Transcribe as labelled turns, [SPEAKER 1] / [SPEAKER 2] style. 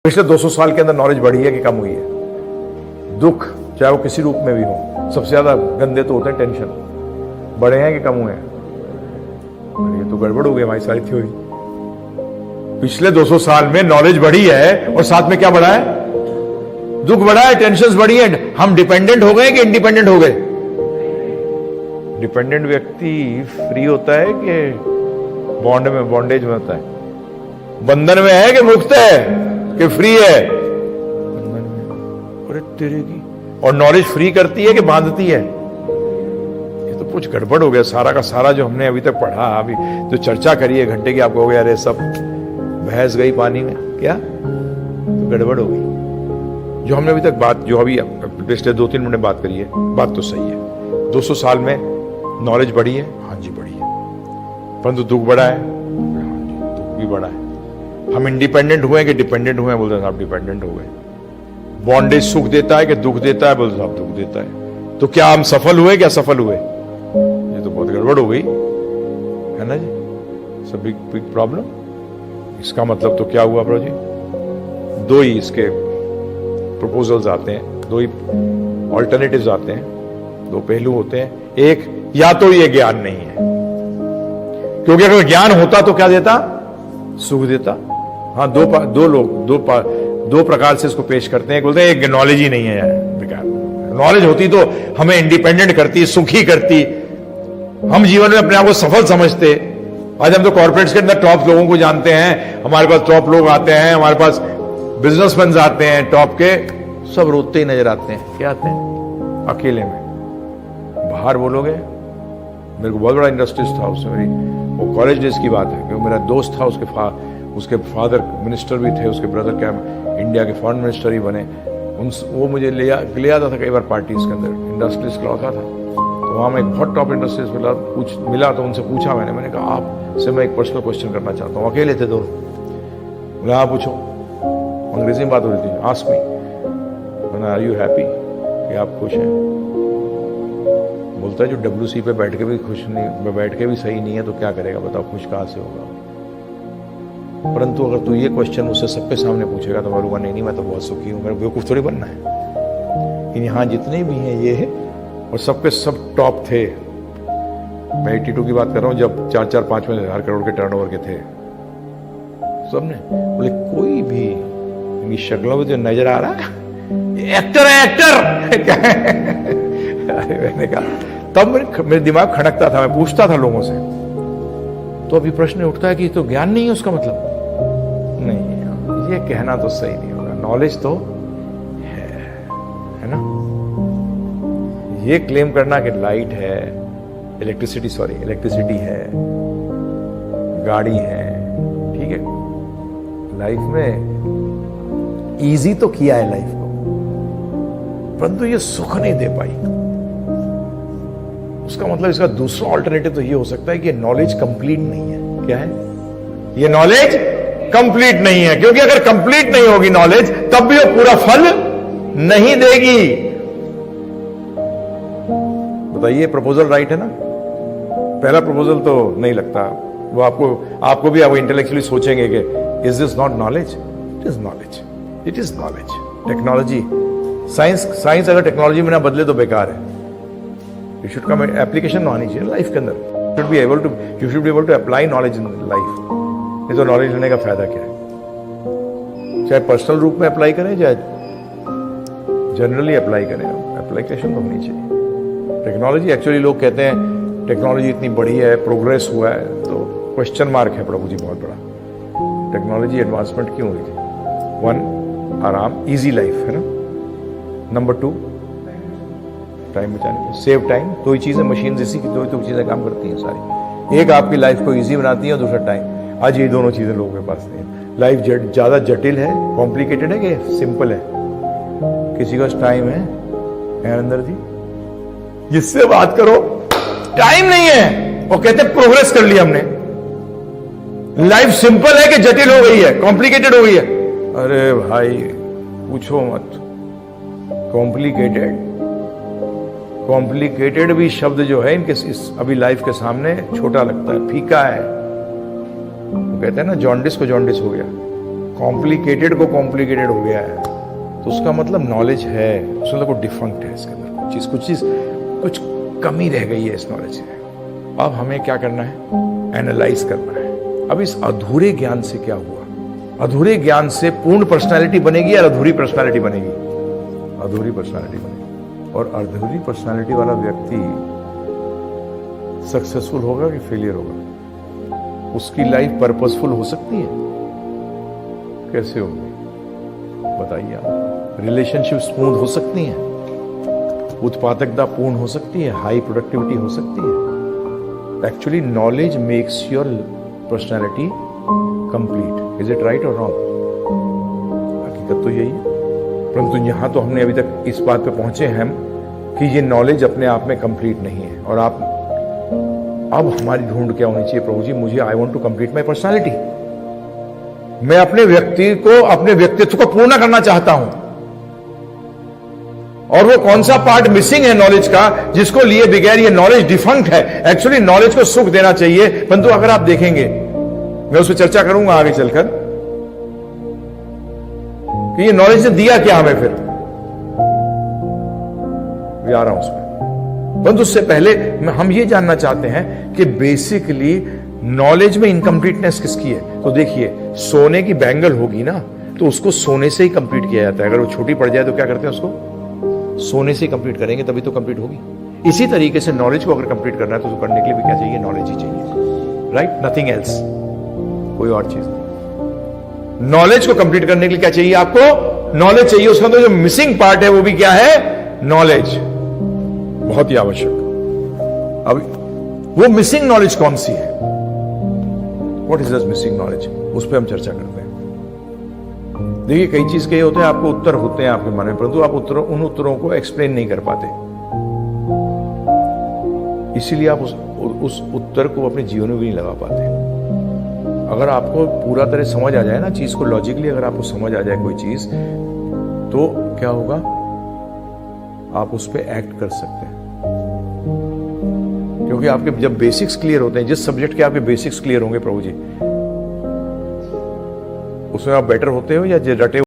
[SPEAKER 1] पिछले 200 साल के अंदर नॉलेज बढ़ी है कि कम हुई है? दुख चाहे वो किसी रूप में भी हो, सबसे ज्यादा गंदे तो होते हैं टेंशन। बढ़े हैं कि कम हुए हैं? ये तो गड़बड़ हो गई हमारी सारी थ्योरी। पिछले 200 साल में नॉलेज बढ़ी है और साथ में क्या बढ़ा है? दुख बढ़ा है, टेंशन बढ़ी है। हम डिपेंडेंट हो गए कि इंडिपेंडेंट हो गए? डिपेंडेंट व्यक्ति फ्री होता है कि बॉन्डेज में होता है? बंधन में है कि मुक्त है कि फ्री है? बंधन में। अरे तेरे की। और नॉलेज फ्री करती है कि बांधती है? ये तो कुछ गड़बड़ हो गया सारा का सारा जो हमने अभी तक पढ़ा, अभी जो चर्चा करी है घंटे की, आपको हो गया अरे सब भैंस गई पानी में, क्या तो गड़बड़ हो गई। जो हमने अभी तक बात, जो अभी पिछले 2-3 मिनट बात करी है, बात तो सही है। 200 साल में नॉलेज बढ़ी है, हाँ जी बढ़ी है, परंतु दुख बढ़ा है, हाँ जी दुख भी बढ़ा है। हम इंडिपेंडेंट हुए कि डिपेंडेंट हुए? बोलते साहब डिपेंडेंट हो गए। बॉन्डेज सुख देता है कि दुख देता है? बोलते साहब दुख देता है। तो क्या हम सफल हुए क्या सफल हुए? ये तो बहुत गड़बड़ हो गई है ना जी। सब बिग प्रॉब्लम। इसका मतलब तो क्या हुआ ब्रो जी? दो ही इसके प्रपोजल्स आते हैं, दो ही ऑल्टरनेटिव्स आते हैं, दो पहलू होते हैं। एक, या तो ये ज्ञान नहीं है, क्योंकि अगर ज्ञान होता तो क्या देता? सुख देता। हाँ, दो प्रकार से इसको पेश करते हैं। बोलते हैं एक नॉलेज ही नहीं है यार, बेकार। नॉलेज होती तो हमें इंडिपेंडेंट करती, सुखी करती, हम जीवन में अपने आप को सफल समझते। आज हम तो कॉर्पोरेट्स के अंदर टॉप लोगों को जानते हैं, हमारे पास टॉप लोग आते हैं, हमारे पास बिजनेसमैन आते हैं टॉप के, सब रोते ही नजर आते हैं। क्या आते हैं? अकेले में। बाहर बोलोगे, मेरे को बहुत बड़ा इंडस्ट्रीज था उसमें, मेरी वो कॉलेज डेज की बात है, क्योंकि मेरा दोस्त था, उसके फादर मिनिस्टर भी थे, उसके ब्रदर क्या इंडिया के फॉरेन मिनिस्टर ही बने। वो मुझे ले आता था कई बार पार्टीज के अंदर, इंडस्ट्रीज लौटा था। तो वहाँ मैं एक बहुत टॉप इंडस्ट्रीज मिला तो उनसे पूछा मैंने कहा आपसे मैं एक पर्सनल क्वेश्चन करना चाहता हूँ। अकेले थे दोनों। बोले हाँ पूछो। अंग्रेजी में बात हो रही थी। Ask me, are you happy? कि आप खुश हैं? बोलता है जो WC पे बैठ के भी खुश नहीं, बैठ के भी सही नहीं है तो क्या करेगा बताओ, खुश कहाँ से होगा? परंतु अगर तू ये क्वेश्चन मुझसे सबके सामने पूछेगा तो मैं बोलूंगा नहीं मैं तो बहुत सुखी हूँ, मेरा बेवकूफ थोड़ी बनना है। इन यहाँ जितने भी हैं ये है, और सबके सब टॉप थे। मैं 82 की बात कर रहा हूँ, जब 4-5 में 1,000 करोड़ के टर्नओवर के थे सबने। बोले कोई भी इनकी शक्लों में जो नजर आ रहा है एक्टर है, एक्टर क्या है? मैंने कहा, तब मेरे दिमाग खड़कता था, मैं पूछता था लोगों से। तो अभी प्रश्न उठता है कि तो ज्ञान नहीं है उसका मतलब? नहीं, ये कहना तो सही नहीं होगा। नॉलेज तो है ना। ये क्लेम करना कि लाइट है, इलेक्ट्रिसिटी है, गाड़ी है, ठीक है, लाइफ में इजी तो किया है लाइफ को, परंतु ये सुख नहीं दे पाई। उसका मतलब इसका दूसरा ऑल्टरनेटिव तो ये हो सकता है कि नॉलेज कंप्लीट नहीं है। क्या है? ये नॉलेज कंप्लीट नहीं है, क्योंकि अगर कंप्लीट नहीं होगी नॉलेज तब भी वो पूरा फल नहीं देगी। बताइए, प्रपोजल राइट है ना? पहला प्रपोजल तो नहीं लगता वो आपको भी आप इंटेलेक्चुअली सोचेंगे कि is this not knowledge? It is knowledge, it is knowledge. Technology, science अगर टेक्नोलॉजी में ना बदले तो बेकार है। You should come एप्लीकेशन आनी चाहिए लाइफ के अंदर। You should be able to apply knowledge in life। नहीं तो नॉलेज लेने का फायदा क्या है? चाहे पर्सनल रूप में अप्लाई करें, चाहे जनरली अप्लाई करें, एप्लीकेशन तो होनी चाहिए। टेक्नोलॉजी, एक्चुअली लोग कहते हैं टेक्नोलॉजी इतनी बड़ी है, प्रोग्रेस हुआ है, तो क्वेश्चन मार्क है प्रभु जी बहुत बड़ा। टेक्नोलॉजी एडवांसमेंट क्यों हुई थी? 1, आराम, इजी लाइफ है ना। नंबर 2, टाइम बचाने, सेव टाइम। दो ही चीजें, मशीन इसी की दो चीजें काम करती हैं सारी। एक आपकी लाइफ को इजी बनाती है और दूसरा टाइम। आज ये दोनों चीजें लोगों के पास नहीं है। लाइफ ज्यादा जटिल है, कॉम्प्लिकेटेड है कि सिंपल है? किसी का टाइम है अंदर जी, जिससे बात करो टाइम नहीं है, और कहते प्रोग्रेस कर लिया हमने। लाइफ सिंपल है कि जटिल हो गई है, कॉम्प्लिकेटेड हो गई है? अरे भाई पूछो मत। कॉम्प्लिकेटेड भी शब्द जो है इनके अभी लाइफ के सामने छोटा लगता है, फीका है। वो कहते हैं ना जॉन्डिस को जॉन्डिस हो गया, कॉम्प्लिकेटेड को कॉम्प्लिकेटेड हो गया है, तो उसका मतलब नॉलेज है, उसका मतलब डिफरेंट है इसके अंदर, कुछ चीज कुछ कमी रह गई है इस नॉलेज में। अब हमें क्या करना है, एनालाइज करना है। अब इस अधूरे ज्ञान से क्या हुआ, अधूरे ज्ञान से पूर्ण पर्सनालिटी बनेगी या अधूरी पर्सनालिटी बनेगी? अधूरी पर्सनालिटी बनेगी। और अधूरी पर्सनालिटी वाला व्यक्ति सक्सेसफुल होगा कि फेलियर होगा? उसकी लाइफ पर्पसफुल हो सकती है? कैसे होगी बताइए आप? रिलेशनशिप स्मूथ हो सकती है? उत्पादकता पूर्ण हो सकती है? हाई प्रोडक्टिविटी हो सकती है? Actually knowledge makes your personality complete. Is it right और रॉन्ग? हकीकत तो यही है, परंतु यहां तो हमने अभी तक इस बात पे पहुंचे हैं कि ये नॉलेज अपने आप में कंप्लीट नहीं है। और आप अब हमारी ढूंढ क्या होनी चाहिए? प्रभु जी, मुझे I want to complete my personality. मैं अपने व्यक्तित्व को पूर्ण करना चाहता हूं। और वो कौन सा पार्ट मिसिंग है नॉलेज का, जिसको लिए बगैर ये नॉलेज डिफंक्ट है? एक्चुअली नॉलेज को सुख देना चाहिए, परंतु अगर आप देखेंगे, मैं उस पर चर्चा करूंगा आगे चलकर कि ये नॉलेज ने दिया क्या हमें, फिर भी आ रहा हूं उसमें। परंतु उससे पहले हम ये जानना चाहते हैं कि बेसिकली नॉलेज में इनकम्प्लीटनेस किसकी है? तो देखिए, सोने की बैंगल होगी ना, तो उसको सोने से ही कंप्लीट किया जाता है। अगर वो छोटी पड़ जाए तो क्या करते हैं, उसको सोने से ही कंप्लीट करेंगे, तभी तो कंप्लीट होगी। इसी तरीके से नॉलेज को अगर कंप्लीट करना है तो करने के लिए भी क्या चाहिए? नॉलेज ही चाहिए, राइट? नथिंग एल्स, कोई और चीज नहीं। नॉलेज को कंप्लीट करने के लिए क्या चाहिए आपको? नॉलेज चाहिए। उसका तो जो मिसिंग पार्ट है वो भी क्या है? नॉलेज, बहुत ही आवश्यक। अब वो मिसिंग नॉलेज कौन सी है? What is this missing knowledge? उस पर हम चर्चा करते हैं। देखिए, कई चीज के होते हैं, आपको उत्तर होते हैं आपके मन में, परंतु आप उन उत्तरों को एक्सप्लेन नहीं कर पाते, इसीलिए आप उस उत्तर को अपने जीवन में भी नहीं लगा पाते। अगर आपको पूरा तरह समझ आ जाए ना चीज को, लॉजिकली अगर आपको समझ आ जाए कोई चीज, तो क्या होगा? आप उस पर एक्ट कर सकते हैं, क्योंकि आपके जब बेसिक्स क्लियर होते हैं, जिस सब्जेक्ट के आपके बेसिक्स क्लियर होंगे प्रभु जी, उसमें आप बेटर होते हो या रटे